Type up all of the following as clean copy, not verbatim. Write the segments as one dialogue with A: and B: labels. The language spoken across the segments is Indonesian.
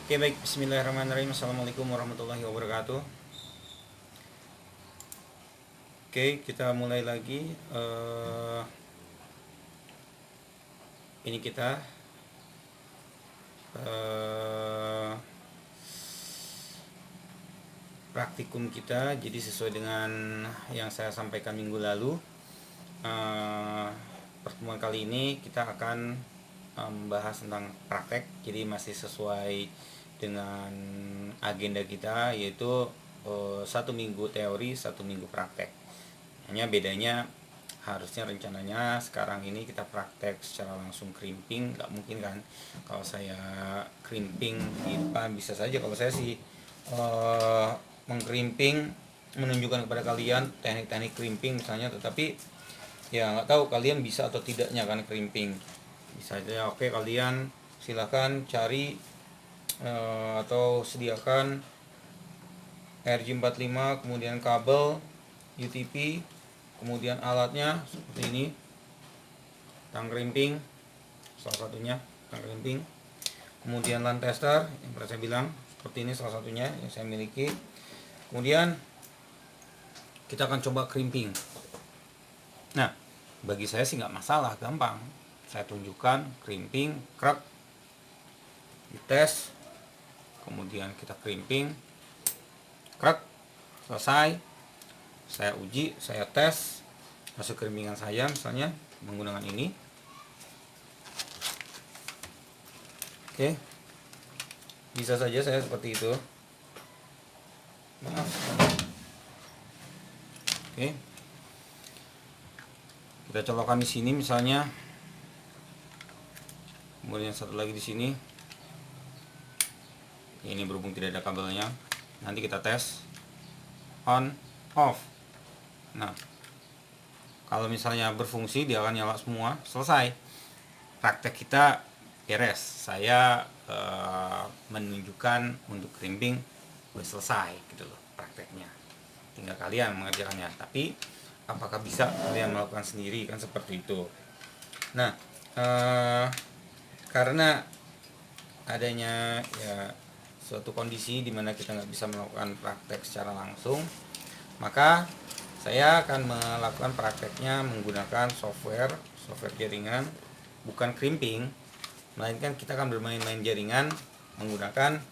A: Oke, baik, bismillahirrahmanirrahim. Assalamualaikum warahmatullahi wabarakatuh. Oke, kita mulai lagi. Ini kita praktikum kita. Jadi sesuai dengan yang saya sampaikan minggu lalu, pertemuan kali ini kita akan membahas tentang praktek. Jadi masih sesuai dengan agenda kita, yaitu 1 minggu teori, 1 minggu praktek. Hanya bedanya, harusnya rencananya sekarang ini kita praktek secara langsung crimping. Nggak mungkin kan kalau saya crimping di depan. Bisa saja kalau saya sih mengkrimping, menunjukkan kepada kalian teknik-teknik crimping misalnya, tetapi ya nggak tahu kalian bisa atau tidaknya kan crimping. Bisa aja. Oke, kalian silahkan cari atau sediakan RJ45, kemudian kabel UTP, kemudian alatnya seperti ini, tang crimping salah satunya, tang crimping, kemudian land tester yang pernah saya bilang seperti ini, salah satunya yang saya miliki. Kemudian kita akan coba crimping. Nah, bagi saya sih nggak masalah, gampang. Saya tunjukkan crimping, krek, dites, kemudian kita crimping, krek, selesai. Saya uji, saya tes hasil crimpingan saya misalnya menggunakan ini. Oke, bisa saja saya seperti itu. Maaf. Oke, kita colokkan di sini misalnya, kemudian satu lagi di sini. Ini berhubung tidak ada kabelnya, nanti kita tes on off. Nah, kalau misalnya berfungsi, dia akan nyala semua. Selesai, praktek kita beres. Saya menunjukkan untuk crimping udah selesai gitu loh prakteknya. Tinggal kalian mengerjakannya. Tapi apakah bisa kalian melakukan sendiri, kan seperti itu. Nah, karena adanya ya suatu kondisi di mana kita nggak bisa melakukan praktek secara langsung, maka saya akan melakukan prakteknya menggunakan software jaringan, bukan crimping, melainkan kita akan bermain-main jaringan menggunakan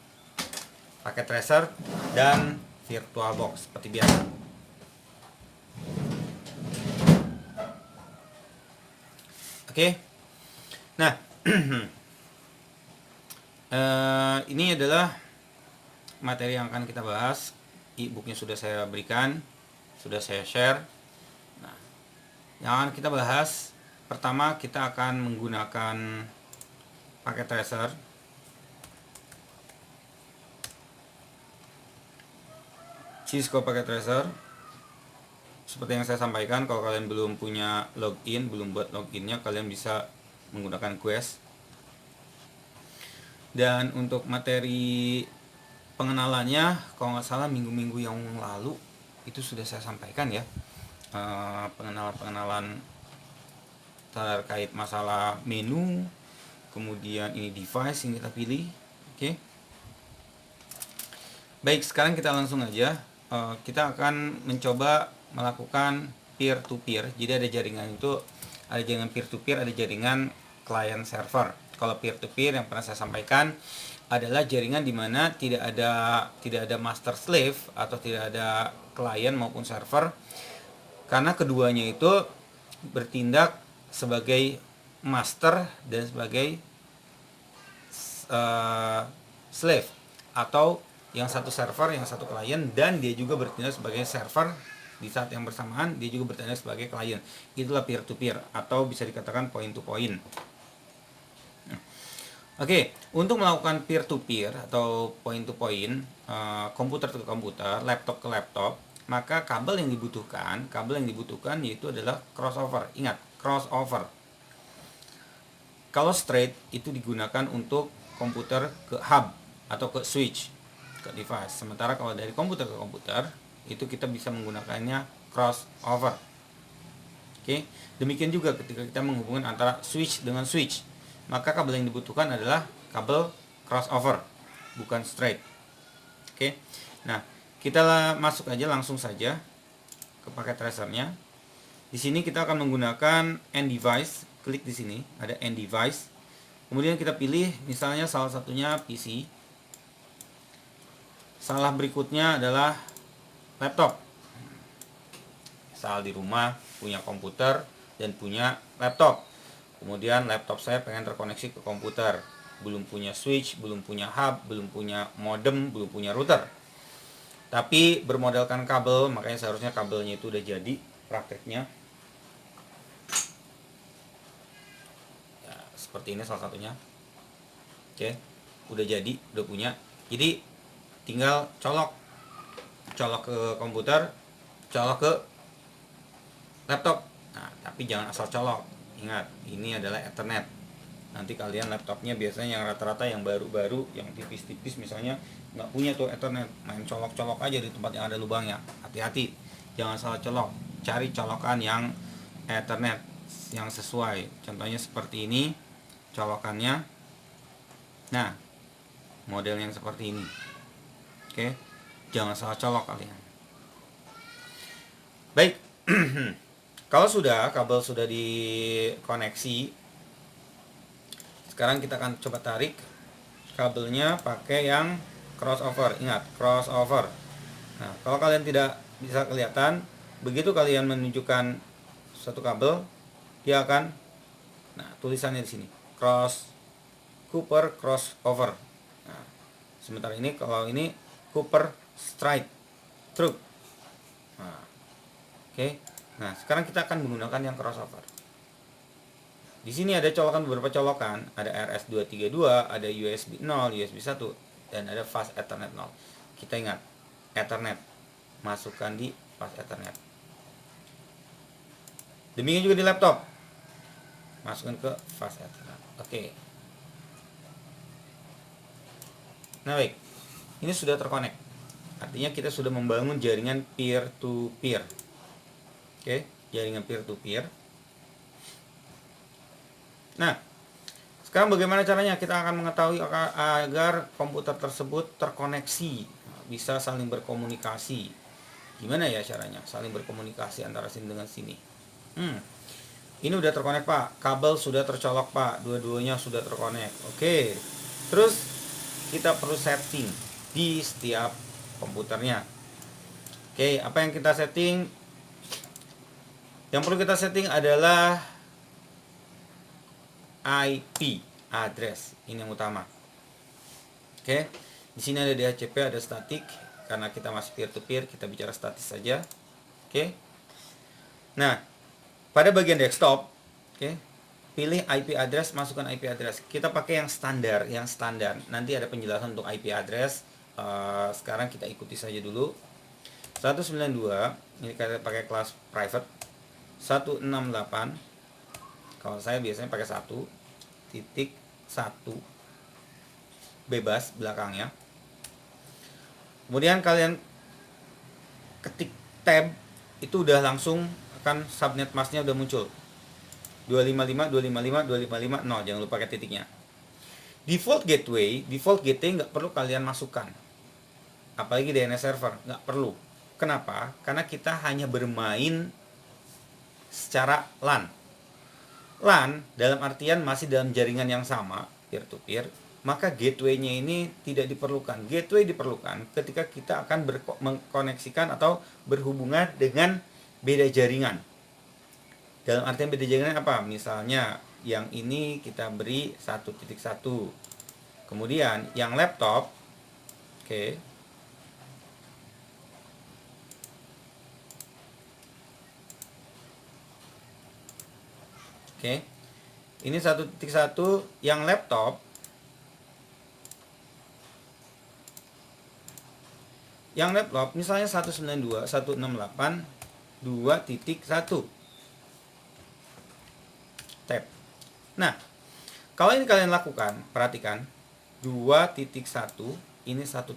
A: paket tracer dan VirtualBox seperti biasa. Oke. Nah, ini adalah materi yang akan kita bahas. E-booknya sudah saya berikan, sudah saya share. Nah, yang akan kita bahas, pertama kita akan menggunakan paket tracer. Cisco paket tracer. Seperti yang saya sampaikan, kalau kalian belum punya login, belum buat loginnya, kalian bisa menggunakan Quest. Dan untuk materi pengenalannya, kalau nggak salah minggu-minggu yang lalu itu sudah saya sampaikan ya, pengenalan terkait masalah menu, kemudian ini device yang kita pilih. Oke. Baik, sekarang kita langsung aja. Kita akan mencoba melakukan peer to peer. Jadi ada jaringan itu, ada jaringan peer to peer, ada jaringan client server. Kalau peer to peer yang pernah saya sampaikan adalah jaringan di mana tidak ada master slave atau tidak ada klien maupun server, karena keduanya itu bertindak sebagai master dan sebagai slave, atau yang satu server, yang satu klien, dan dia juga bertindak sebagai server di saat yang bersamaan, dia juga bertindak sebagai klien. Itulah peer to peer atau bisa dikatakan point to point. Oke, untuk melakukan peer to peer atau point to point, komputer ke komputer, laptop ke laptop, maka kabel yang dibutuhkan yaitu adalah crossover. Ingat, crossover. Kalau straight itu digunakan untuk komputer ke hub atau ke switch, ke device. Sementara kalau dari komputer ke komputer itu kita bisa menggunakannya crossover. Oke, demikian juga ketika kita menghubungkan antara switch dengan switch, maka kabel yang dibutuhkan adalah kabel crossover. bukan straight. Oke. Nah, kita masuk aja langsung saja ke paket tracernya. Di sini kita akan menggunakan end device. Klik di sini, ada end device. Kemudian kita pilih misalnya salah satunya PC. Salah berikutnya adalah laptop. Misal di rumah punya komputer dan punya laptop. Kemudian laptop saya pengen terkoneksi ke komputer. Belum punya switch, belum punya hub, belum punya modem, belum punya router. Tapi bermodalkan kabel, makanya seharusnya kabelnya itu udah jadi prakteknya. Ya, seperti ini salah satunya. Oke, udah jadi, udah punya. Jadi tinggal colok ke komputer, colok ke laptop. Nah, tapi jangan asal colok. Ingat, ini adalah Ethernet. Nanti kalian laptopnya biasanya yang rata-rata yang baru-baru, yang tipis-tipis misalnya nggak punya tuh Ethernet, main colok-colok aja di tempat yang ada lubangnya. Hati-hati, jangan salah colok. Cari colokan yang Ethernet yang sesuai. Contohnya seperti ini colokannya. Nah, model yang seperti ini. Oke, jangan salah colok kalian. Baik. Kalau sudah kabel sudah dikoneksi, sekarang kita akan coba tarik kabelnya pakai yang crossover. Ingat, crossover. Nah, kalau kalian tidak bisa kelihatan, begitu kalian menunjukkan satu kabel, dia akan, nah tulisannya di sini, Cooper crossover. Nah, sementara ini kalau ini Cooper straight through. Nah, oke. Nah, sekarang kita akan menggunakan yang crossover. Di sini ada colokan, beberapa colokan, ada RS232, ada USB 0, USB 1, dan ada fast Ethernet 0. Kita ingat, Ethernet masukkan di fast Ethernet. Demikian juga di laptop, masukkan ke fast Ethernet. Oke. Nah, baik. Ini sudah terkonek. Artinya kita sudah membangun jaringan peer to peer. Oke, jaringan peer to peer. Nah, sekarang bagaimana caranya kita akan mengetahui agar komputer tersebut terkoneksi, bisa saling berkomunikasi. Gimana ya caranya saling berkomunikasi antara sini dengan sini? Ini udah terkonek Pak, kabel sudah tercolok Pak, dua-duanya sudah terkonek. Oke, terus kita perlu setting di setiap komputernya. Oke, apa yang kita setting? Yang perlu kita setting adalah IP address, ini yang utama. Oke, di sini ada DHCP, ada static. Karena kita masih peer to peer, kita bicara statis saja. Oke. Nah, pada bagian desktop, oke, pilih IP address, masukkan IP address. Kita pakai yang standar, Nanti ada penjelasan untuk IP address. Sekarang kita ikuti saja dulu. 192, ini kita pakai kelas private. 168, kalau saya biasanya pakai 1.1 bebas belakangnya. Kemudian kalian ketik tab, itu udah langsung akan subnet masknya udah muncul. 255.255.255.0, jangan lupa pakai titiknya. Default gateway nggak perlu kalian masukkan. Apalagi DNS server, nggak perlu. Kenapa? Karena kita hanya bermain secara LAN. LAN dalam artian masih dalam jaringan yang sama, peer to peer, maka gateway-nya ini tidak diperlukan. Gateway diperlukan ketika kita akan mengkoneksikan atau berhubungan dengan beda jaringan. Dalam artian beda jaringan apa? Misalnya yang ini kita beri 1.1. Kemudian yang laptop, oke. Oke. Ini 1.1 yang laptop. Yang laptop misalnya 192.168.2.1 tab. Nah, kalau ini kalian lakukan, perhatikan 2.1 ini 1.1.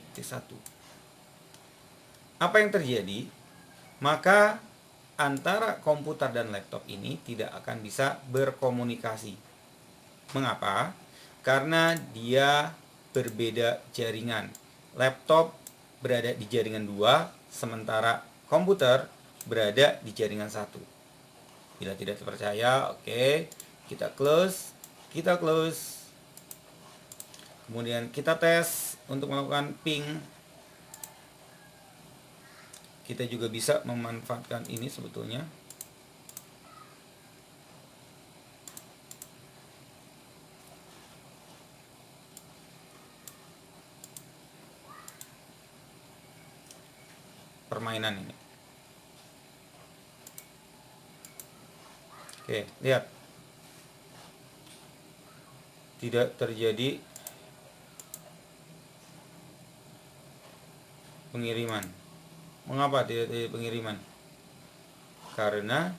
A: Apa yang terjadi? Maka antara komputer dan laptop ini tidak akan bisa berkomunikasi. Mengapa? Karena dia berbeda jaringan. Laptop berada di jaringan 2, sementara komputer berada di jaringan 1. Bila tidak percaya, oke, kita close. Kemudian kita tes untuk melakukan ping. Kita juga bisa memanfaatkan ini sebetulnya. Permainan ini. Oke, lihat. Tidak terjadi pengiriman. Mengapa tidak terjadi pengiriman? Karena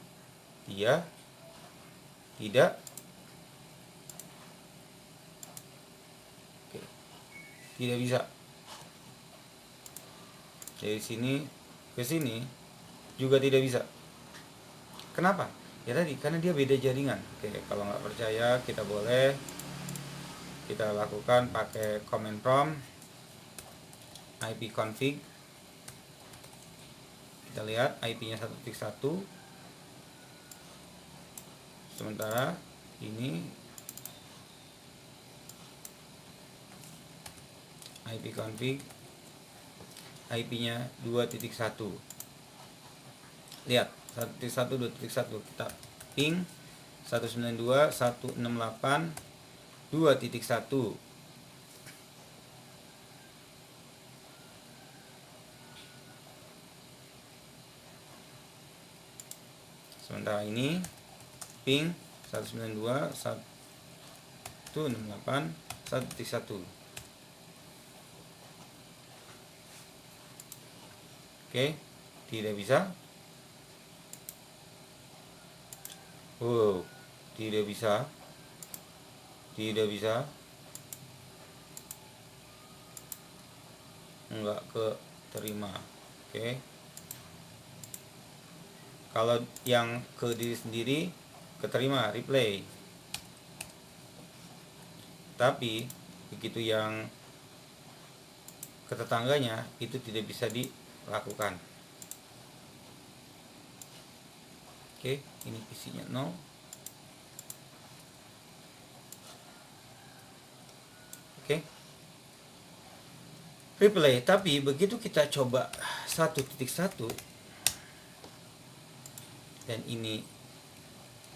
A: dia tidak bisa. Dari sini ke sini juga tidak bisa. Kenapa? Ya tadi, karena dia beda jaringan. Oke, kalau nggak percaya, kita lakukan pakai command prompt ipconfig. Kita lihat IP-nya 1.1, sementara ini ipconfig IP-nya 2.1. Lihat, 1.1 2.1, kita ping 192.168 2.1. Sementara ini ping 192.168 1.1. Oke, tidak bisa. Wow, tidak bisa. Enggak keterima. Oke. Kalau yang ke diri sendiri keterima, replay. Tapi begitu yang ke tetangganya itu tidak bisa dilakukan. Oke, ini PC-nya 0. Oke. Replay, tapi begitu kita coba 1.1 dan ini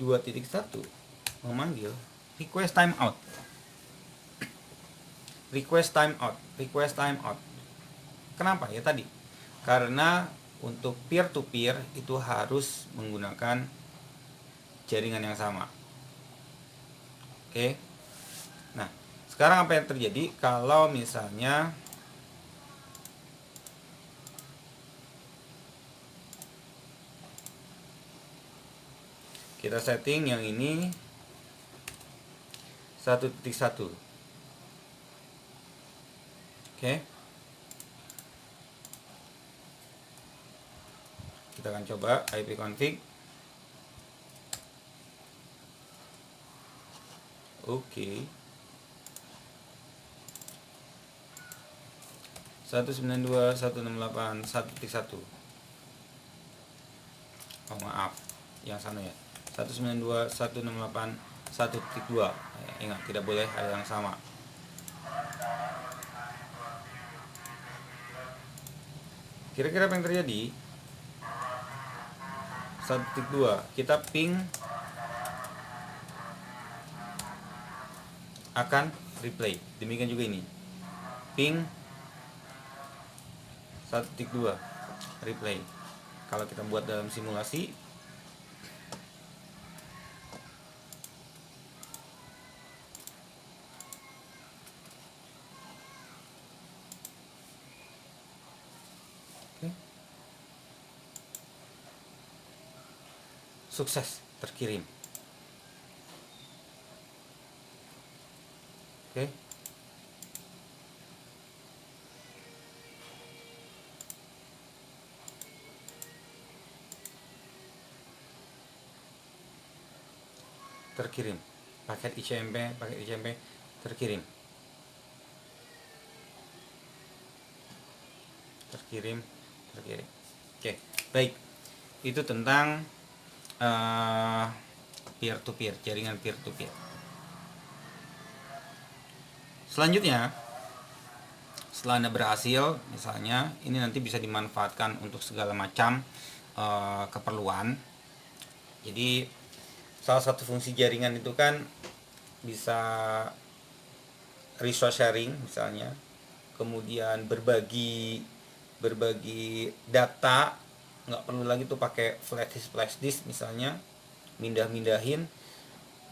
A: 2.1 memanggil request timeout. Kenapa ya tadi? Karena untuk peer to peer itu harus menggunakan jaringan yang sama. Oke. Nah, sekarang apa yang terjadi kalau misalnya kita setting yang ini 1.1. Oke. Kita akan coba ipconfig. Oke. 192.168 1.1. Oh maaf, yang sana ya. 192.168 1.2. Ingat, tidak boleh ada yang sama. Kira-kira apa yang terjadi? 1.2, kita ping akan replay. Demikian juga ini. Ping 1.2 replay. Kalau kita buat dalam simulasi, sukses terkirim. Oke. Terkirim. Paket ICMP terkirim. terkirim. Oke, baik. Itu tentang peer to peer, jaringan peer to peer. Selanjutnya, setelah Anda berhasil, misalnya ini nanti bisa dimanfaatkan untuk segala macam keperluan. Jadi salah satu fungsi jaringan itu kan bisa resource sharing misalnya, kemudian berbagi data, nggak perlu lagi tuh pakai flash disk misalnya, mindahin.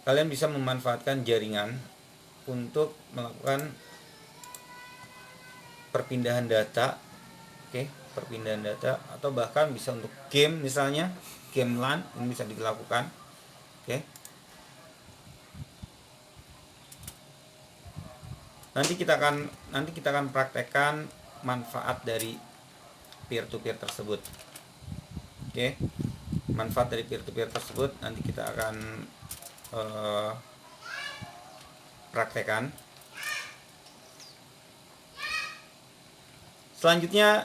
A: Kalian bisa memanfaatkan jaringan untuk melakukan perpindahan data, perpindahan data, atau bahkan bisa untuk game misalnya, game LAN ini bisa dilakukan. Nanti kita akan praktekkan manfaat dari peer to peer tersebut. Manfaat dari peer to peer tersebut nanti kita akan praktekkan. Selanjutnya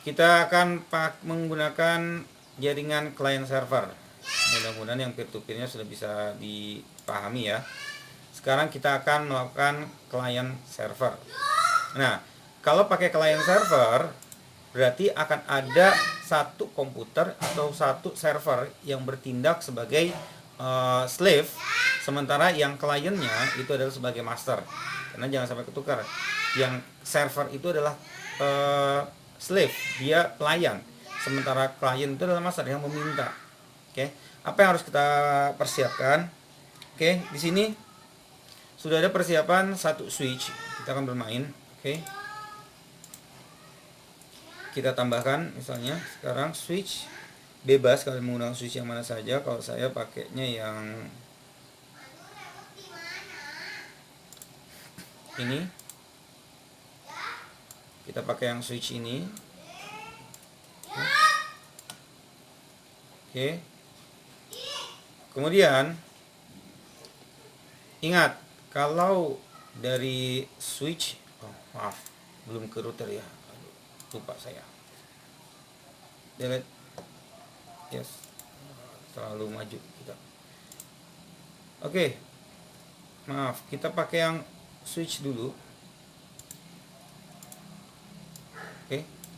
A: kita akan menggunakan jaringan client server. Mudah-mudahan yang peer to peer-nya sudah bisa dipahami ya. Sekarang kita akan melakukan client server. Nah, kalau pakai client server berarti akan ada satu komputer atau satu server yang bertindak sebagai slave, sementara yang kliennya itu adalah sebagai master. Karena jangan sampai ketukar. Yang server itu adalah slave, dia pelayan, sementara klien itu adalah master yang meminta. Apa yang harus kita persiapkan? Di sini sudah ada persiapan satu switch, kita akan bermain. Kita tambahkan misalnya sekarang switch, bebas kalian menggunakan switch yang mana saja. Kalau saya pakainya yang ini, kita pakai yang switch ini. Kemudian ingat, kalau dari switch, maaf belum ke router ya, lupa saya, delete, yes, terlalu maju kita. Maaf, kita pakai yang switch dulu.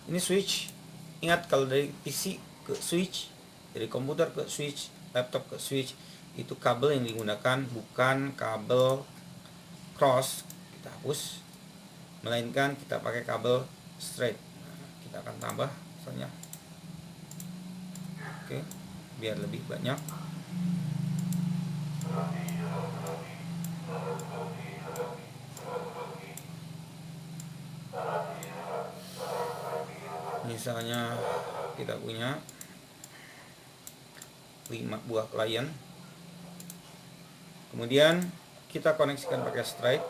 A: Ini switch. Ingat, kalau dari PC ke switch, dari komputer ke switch, laptop ke switch, itu kabel yang digunakan bukan kabel cross, kita hapus, melainkan kita pakai kabel straight. Kita akan tambah misalnya, biar lebih banyak. Misalnya kita punya 5 buah klien, kemudian kita koneksikan pakai straight.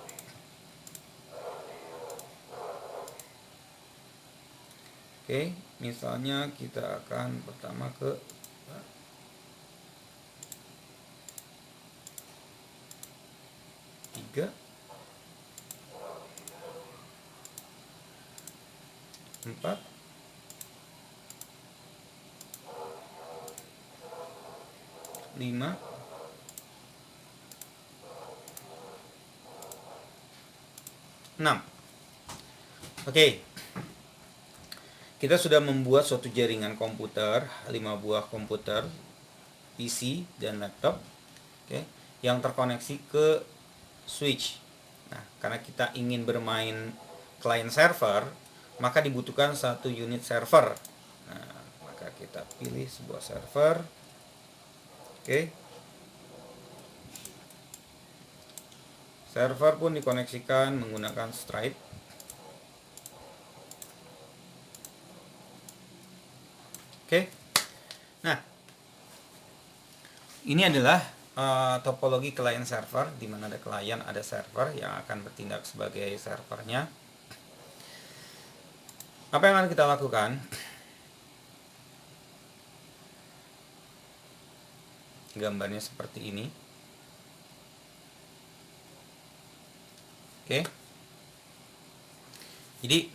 A: Misalnya kita akan pertama ke 3, 4, 5, 6. Kita sudah membuat suatu jaringan komputer, 5 buah komputer, PC dan laptop, yang terkoneksi ke switch. Nah, karena kita ingin bermain client server, maka dibutuhkan satu unit server. Nah, maka kita pilih sebuah server. Server pun dikoneksikan menggunakan straight. Nah, ini adalah topologi client server, di mana ada klien, ada server yang akan bertindak sebagai servernya. Apa yang akan kita lakukan? Gambarnya seperti ini. Jadi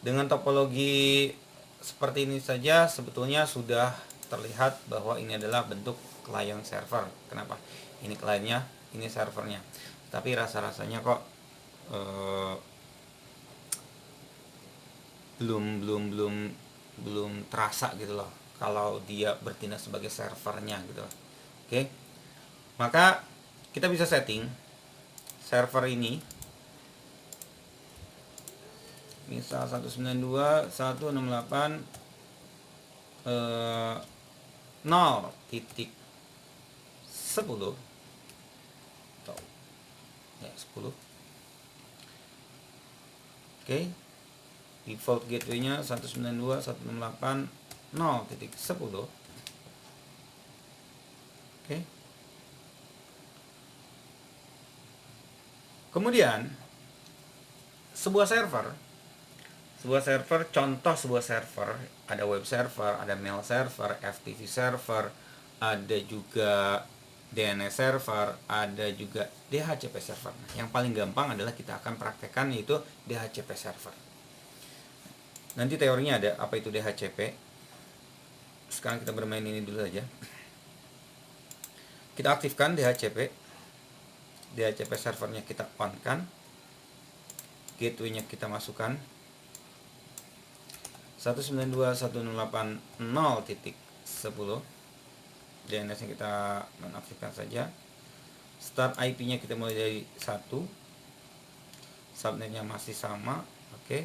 A: Dengan topologi seperti ini saja sebetulnya sudah terlihat bahwa ini adalah bentuk client server. Kenapa? Ini kliennya, ini servernya. Tapi rasa-rasanya kok belum terasa gitu loh kalau dia bertindak sebagai servernya gitu loh. Oke. Maka kita bisa setting server ini misal 192.168 0.10 atau ya 10. Oke. Default gateway-nya 192.168.0.10. Oke. Kemudian sebuah server, contoh sebuah server, ada web server, ada mail server, FTP server, ada juga DNS server, ada juga DHCP server. Nah, yang paling gampang adalah kita akan praktekkan yaitu DHCP server. Nanti teorinya ada apa itu DHCP. Sekarang kita bermain ini dulu aja. Kita aktifkan DHCP. DHCP servernya kita on kan. Gateway-nya kita masukkan 192.168.0.10. DNS-nya kita nonaktifkan saja. Start IP-nya kita mulai dari 1. Subnet-nya masih sama. Oke.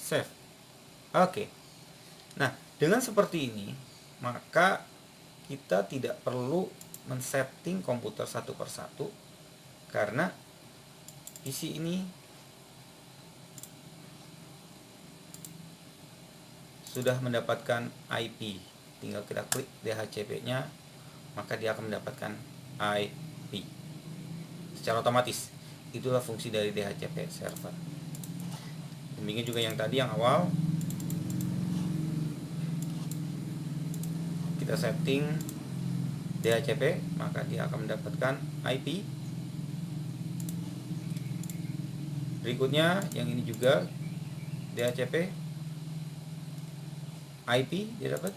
A: Save. Oke. Nah, dengan seperti ini, maka kita tidak perlu men-setting komputer satu persatu karena PC ini sudah mendapatkan IP. Tinggal kita klik DHCP-nya, maka dia akan mendapatkan IP secara otomatis. Itulah fungsi dari DHCP server. Demikian juga yang tadi yang awal kita setting DHCP, maka dia akan mendapatkan IP. Berikutnya yang ini juga DHCP IP dia dapat.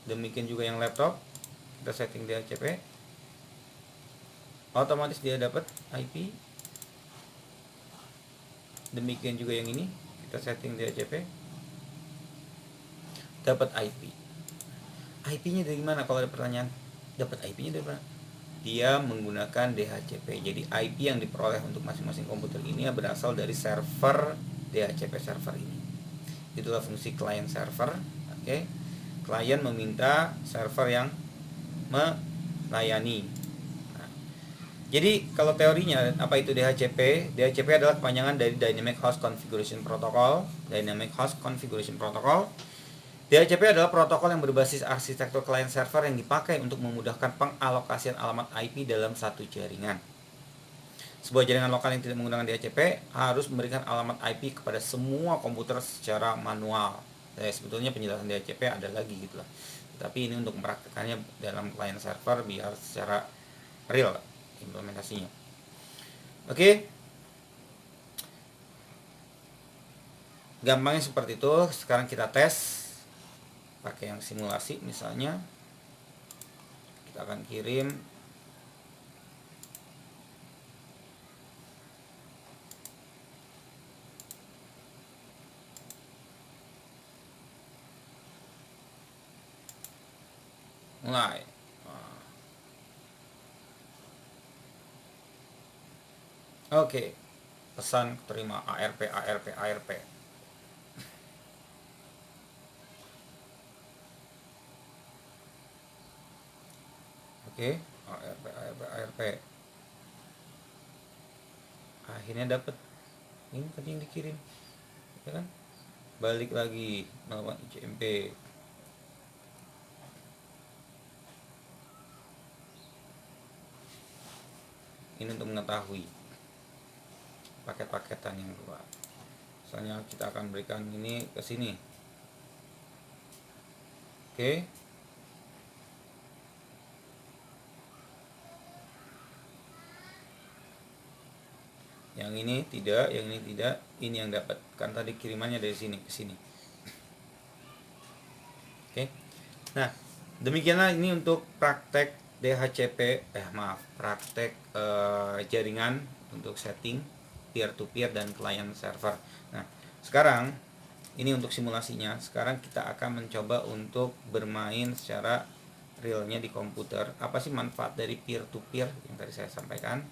A: Demikian juga yang laptop, kita setting DHCP, otomatis dia dapat IP. Demikian juga yang ini, kita setting DHCP, dapat IP. IP-nya dari mana kalau ada pertanyaan? Dapat IP-nya dari mana? Dia menggunakan DHCP. Jadi IP yang diperoleh untuk masing-masing komputer ini berasal dari server DHCP server ini. Itulah fungsi client server. Oke. Klien meminta server yang melayani. Jadi kalau teorinya apa itu DHCP? DHCP adalah kepanjangan dari Dynamic Host Configuration Protocol. Dynamic Host Configuration Protocol. DHCP adalah protokol yang berbasis arsitektur client server yang dipakai untuk memudahkan pengalokasian alamat IP dalam satu jaringan. Sebuah jaringan lokal yang tidak menggunakan DHCP harus memberikan alamat IP kepada semua komputer secara manual. Sebetulnya penjelasan DHCP ada lagi gitu lah. Tapi ini untuk mempraktekannya dalam client server biar secara real implementasinya. Oke. Gampangnya seperti itu. Sekarang kita tes pakai yang simulasi misalnya. Kita akan kirim mulai. Oke. Pesan terima ARP. Oke, ARP. Akhirnya dapat. Ini tadi yang dikirim. Ya kan? Balik lagi melakukan ICMP. Ini untuk mengetahui paket-paketan yang keluar. Misalnya kita akan berikan ini ke sini. Oke. Yang ini tidak, yang ini tidak. Ini yang dapat. Kan tadi kirimannya dari sini ke sini. Oke. Nah, demikianlah ini untuk praktek DHCP, praktek jaringan untuk setting peer to peer dan client server. Nah, sekarang ini untuk simulasinya. Sekarang kita akan mencoba untuk bermain secara realnya di komputer. Apa sih manfaat dari peer to peer yang tadi saya sampaikan?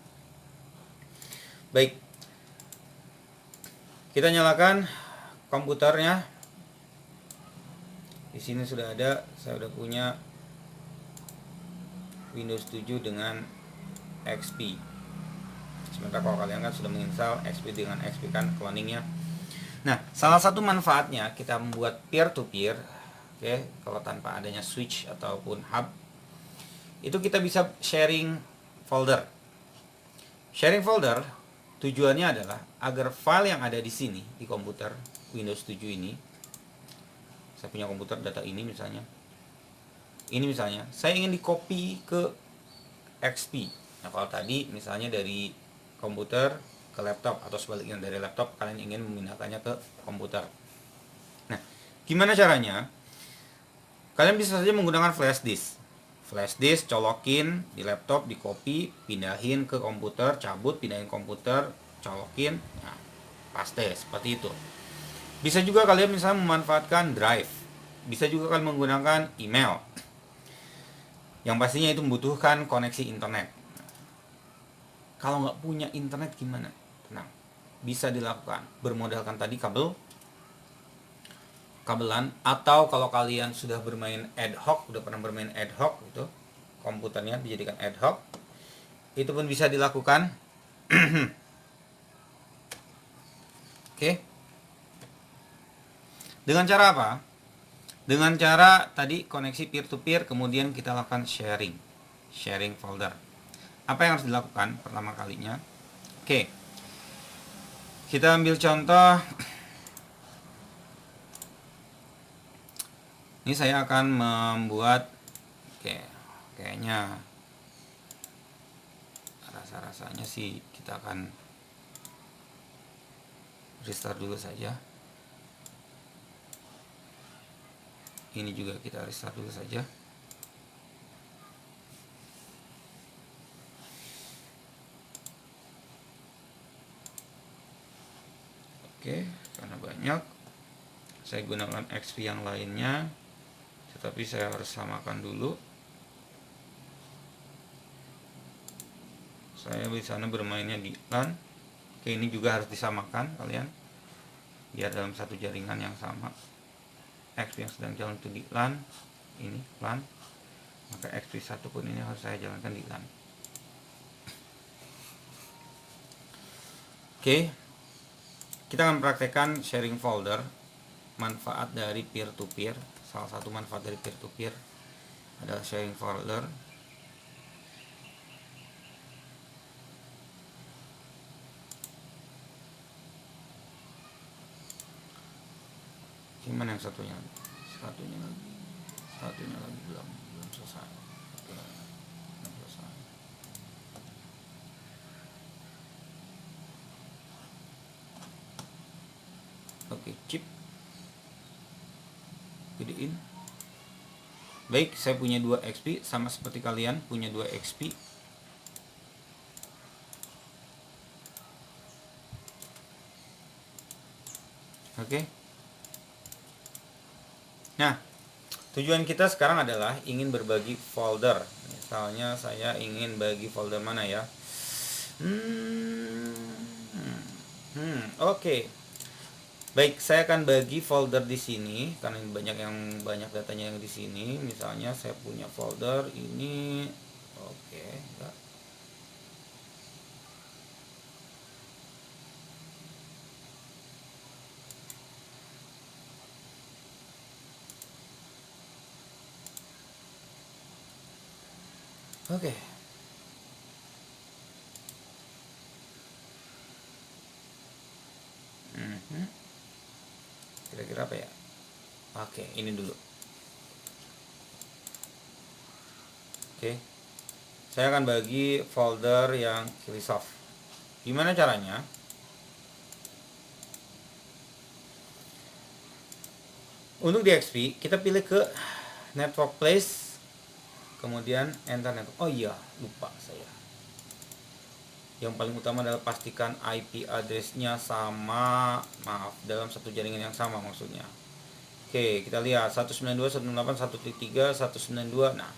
A: Baik, kita nyalakan komputernya. Di sini sudah ada, saya sudah punya Windows 7 dengan XP. Sementara kalau kalian kan sudah menginstal XP dengan XP kan cloningnya. Nah, salah satu manfaatnya kita membuat peer to peer, oke, kalau tanpa adanya switch ataupun hub, itu kita bisa sharing folder. Sharing folder tujuannya adalah agar file yang ada di sini di komputer Windows 7 ini, saya punya komputer data ini misalnya, saya ingin di copy ke XP. Nah, kalau tadi misalnya dari komputer ke laptop atau sebaliknya dari laptop kalian ingin memindahkannya ke komputer. Nah, gimana caranya? Kalian bisa saja menggunakan flash disk. Flash disk colokin di laptop, di copy, pindahin ke komputer, cabut, pindahin komputer, colokin, nah, paste seperti itu. Bisa juga kalian misalnya memanfaatkan drive. Bisa juga kalian menggunakan email. Yang pastinya itu membutuhkan koneksi internet. Kalau nggak punya internet gimana? Tenang, bisa dilakukan. Bermodalkan tadi kabelan, atau kalau kalian sudah bermain ad hoc, udah pernah bermain ad hoc gitu, komputernya dijadikan ad hoc, itu pun bisa dilakukan. Oke. Dengan cara apa? Dengan cara tadi koneksi peer to peer, kemudian kita lakukan sharing folder. Apa yang harus dilakukan pertama kalinya? Oke. Kita ambil contoh. Ini saya akan membuat, kayaknya rasa-rasanya sih kita akan restart dulu saja. Ini juga kita restart dulu saja. Oke, karena banyak, saya gunakan XP yang lainnya. Tetapi saya harus samakan dulu. Saya di sana bermainnya di LAN. Oke, ini juga harus disamakan kalian, biar dalam satu jaringan yang sama. XP yang sedang jalan itu di LAN, ini LAN, maka XP1 pun ini harus saya jalankan di LAN. Oke, kita akan praktekkan sharing folder. Manfaat dari peer to peer, salah satu manfaat dari peer to peer adalah sharing folder. Gimana yang satunya lagi? Satunya lagi belum selesai. Oke, belum selesai. Oke, chip gedein. Baik, saya punya 2 XP, sama seperti kalian punya 2 XP. Oke. Nah, tujuan kita sekarang adalah ingin berbagi folder. Misalnya saya ingin bagi folder mana ya? Oke. Baik, saya akan bagi folder di sini karena banyak datanya yang di sini. Misalnya saya punya folder ini. Oke, enggak. Oke. Kira-kira apa ya? Oke, ini dulu. Oke. Saya akan bagi folder yang Kilisoft. Gimana caranya? Untuk DXP kita pilih ke network place, kemudian enter network. Oh iya, lupa saya. Yang paling utama adalah pastikan IP address-nya sama, maaf, dalam satu jaringan yang sama maksudnya. Oke, kita lihat 192.168.1.3 192. Nah,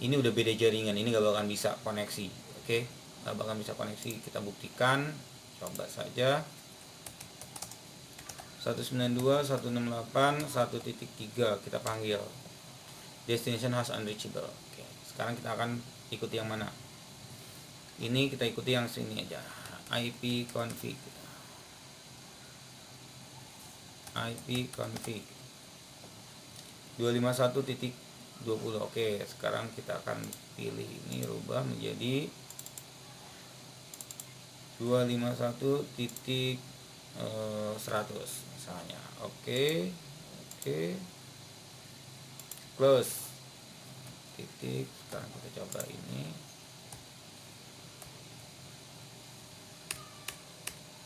A: ini udah beda jaringan, ini gak bakalan bisa koneksi. Oke, gak bakalan bisa koneksi. Kita buktikan, coba saja. 192.168.1.3 kita panggil. Destination has unreachable. Oke, sekarang kita akan ikuti yang mana? Ini kita ikuti yang sini aja. IP config. IP config 251.20. Oke, sekarang kita akan pilih ini, rubah menjadi 251.100 misalnya. Oke, close titik. Sekarang kita coba ini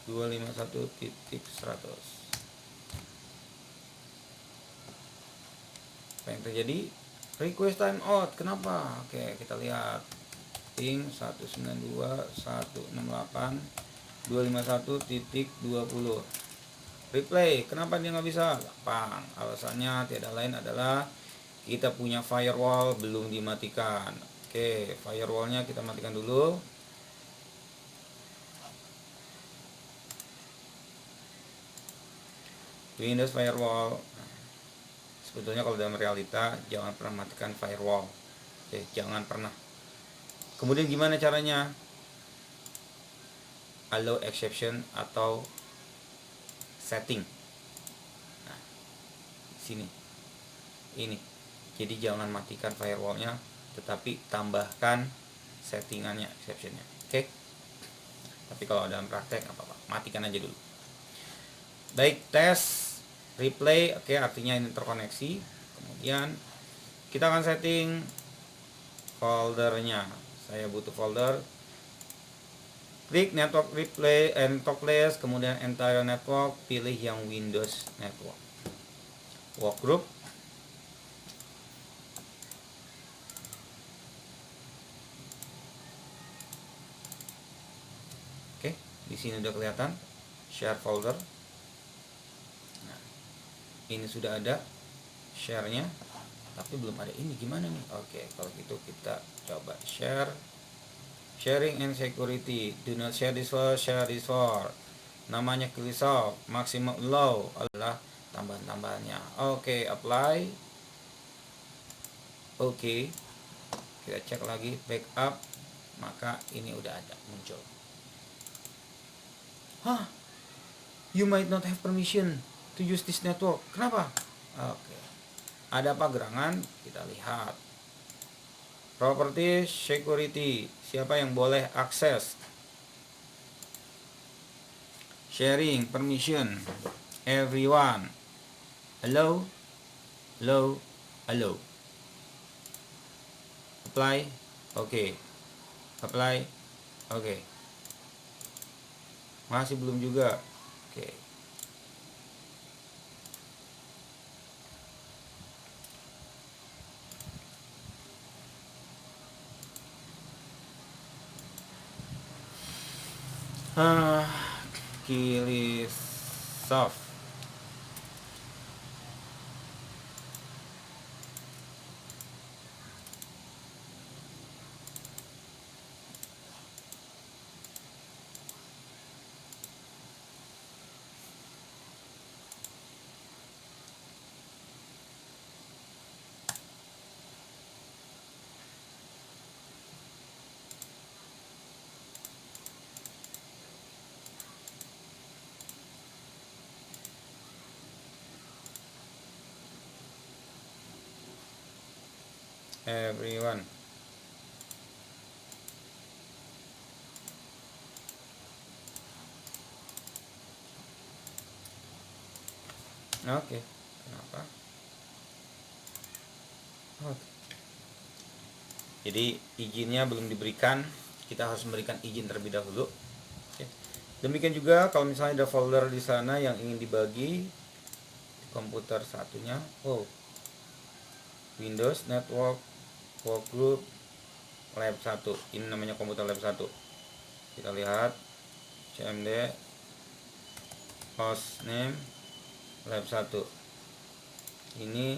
A: 251.100. Apa yang terjadi? Request timeout. Kenapa? Oke, kita lihat ping 192.168.251.20. Replay. Kenapa dia nggak bisa? Gampang. Alasannya tidak lain adalah kita punya firewall belum dimatikan. Oke, firewallnya kita matikan dulu. Windows firewall. Sebetulnya kalau dalam realita jangan pernah matikan firewall. Oke, jangan pernah. Kemudian gimana caranya? Allow exception atau setting. Nah, sini. Ini. Jadi jangan matikan firewallnya, tetapi tambahkan settingannya, exceptionnya. Oke. Tapi kalau dalam praktek apa-apa, matikan aja dulu. Baik, tes replay. Oke, artinya ini terkoneksi. Kemudian kita akan setting foldernya. Saya butuh folder. Klik network replay and talk list, kemudian entire network, pilih yang Windows network. Workgroup. Oke, di sini udah kelihatan share folder. Nah, ini sudah ada share-nya, tapi belum ada ini. Gimana nih? Oke, kalau gitu kita coba share. Sharing and security. Do not share this file, share this file. Namanya Clisoft. Maximum low adalah tambahan-tambahannya. Oke, apply. Oke. Kita cek lagi backup. Maka ini udah ada muncul. Hah? You might not have permission to use this network. Kenapa? Oke. Ada apa gerangan? Kita lihat. Property security. Siapa yang boleh akses? Sharing permission. Everyone. Hello. Hello. Hello. Apply. Oke. Apply. Oke. Masih belum juga. Oke. Clisoft. Everyone. Oke. Kenapa? Oke. Jadi izinnya belum diberikan. Kita harus memberikan izin terlebih dahulu. Oke. Demikian juga kalau misalnya ada folder di sana yang ingin dibagi, komputer satunya. Windows Network Workgroup Lab 1. Ini namanya komputer Lab 1. Kita lihat cmd hostname Lab 1. Ini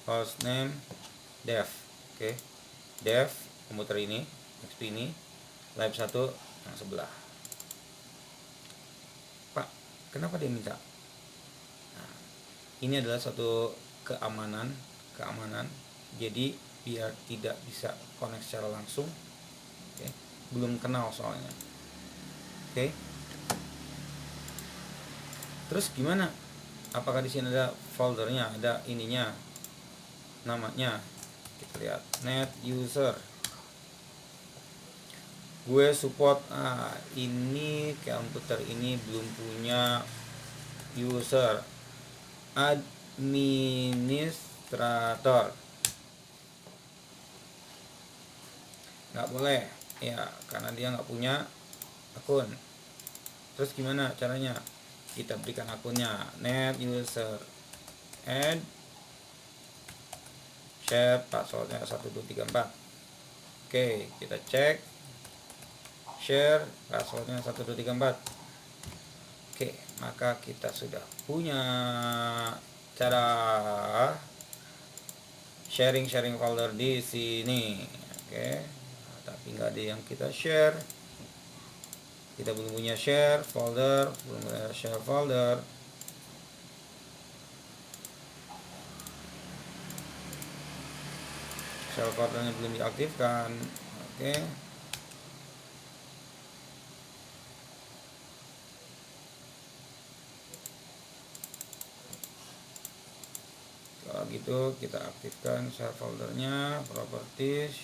A: hostname dev. Oke. Dev komputer ini, XP ini, Lab 1 yang sebelah. Pak, kenapa dia minta? Nah, ini adalah satu keamanan. Jadi biar tidak bisa connect secara langsung. Oke. Belum kenal soalnya. Oke. Terus gimana? Apakah di sini ada foldernya, ada ininya, namanya? Kita lihat net user. Gue support. Ini komputer ini belum punya user. Administrator. Nggak boleh ya, karena dia nggak punya akun. Terus gimana caranya? Kita berikan akunnya, net user, add, share passwordnya 1234. Oke, kita cek, share passwordnya 1234. Oke, maka kita sudah punya cara sharing folder di sini. Oke, tapi nggak ada yang kita share. Kita belum punya share folder. Share foldernya belum diaktifkan. Oke. Kalau gitu kita aktifkan share foldernya, properties,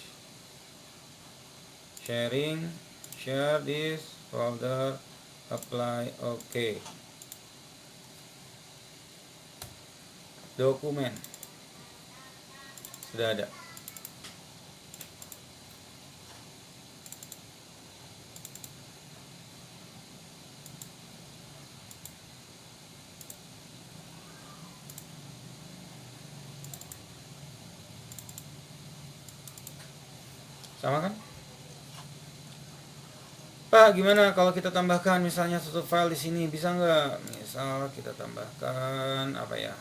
A: sharing, share this folder, apply, oke. Dokumen sudah ada. Sama kan? Pak, gimana kalau kita tambahkan misalnya satu file di sini, bisa nggak? Misal kita tambahkan apa ya?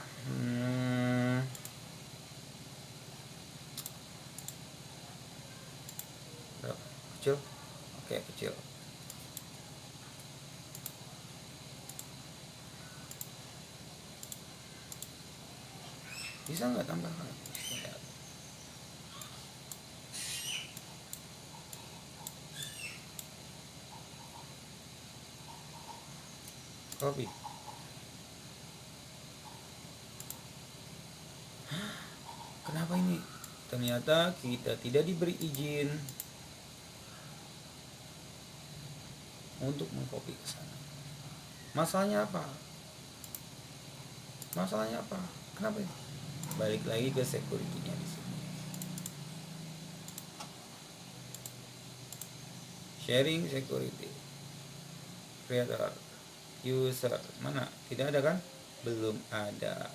A: Kecil? Oke, kecil. Bisa nggak tambahkan? Copy. Kenapa ini? Ternyata kita tidak diberi izin untuk mengcopy ke sana. Masalahnya apa? Kenapa ini? Balik lagi ke security-nya di sini. Sharing security. Creator. User. Mana? Tidak ada kan? Belum ada.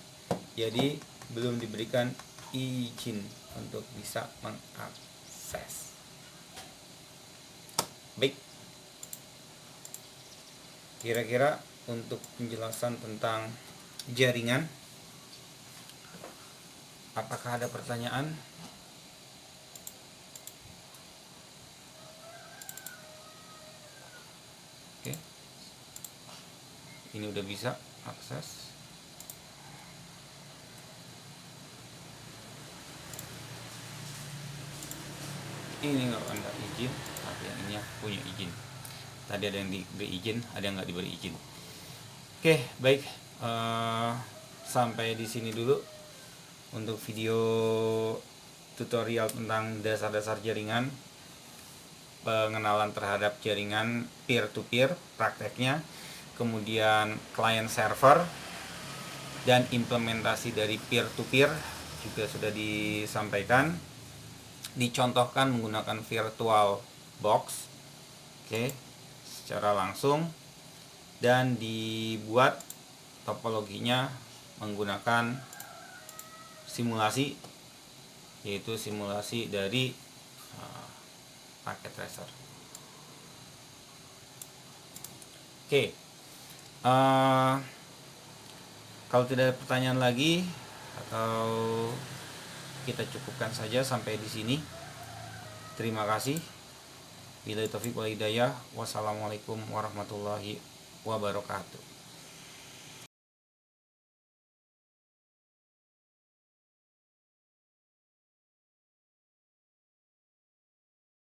A: Jadi belum diberikan izin untuk bisa mengakses. Baik. Kira-kira untuk penjelasan tentang jaringan, apakah ada pertanyaan? Oke. Ini udah bisa akses. Ini nggak ada izin, tapi yang ini punya izin. Tadi ada yang diberi izin, ada yang nggak diberi izin. Oke, baik. Sampai di sini dulu untuk video tutorial tentang dasar-dasar jaringan, pengenalan terhadap jaringan peer-to-peer, prakteknya, kemudian client server, dan implementasi dari peer-to-peer juga sudah disampaikan, dicontohkan menggunakan virtual box, oke, secara langsung, dan dibuat topologinya menggunakan simulasi, yaitu simulasi dari paket tracer. Oke, kalau tidak ada pertanyaan lagi, atau kita cukupkan saja sampai di sini. Terima kasih. Billahi taufiq wal hidayah. Wassalamualaikum warahmatullahi wabarakatuh.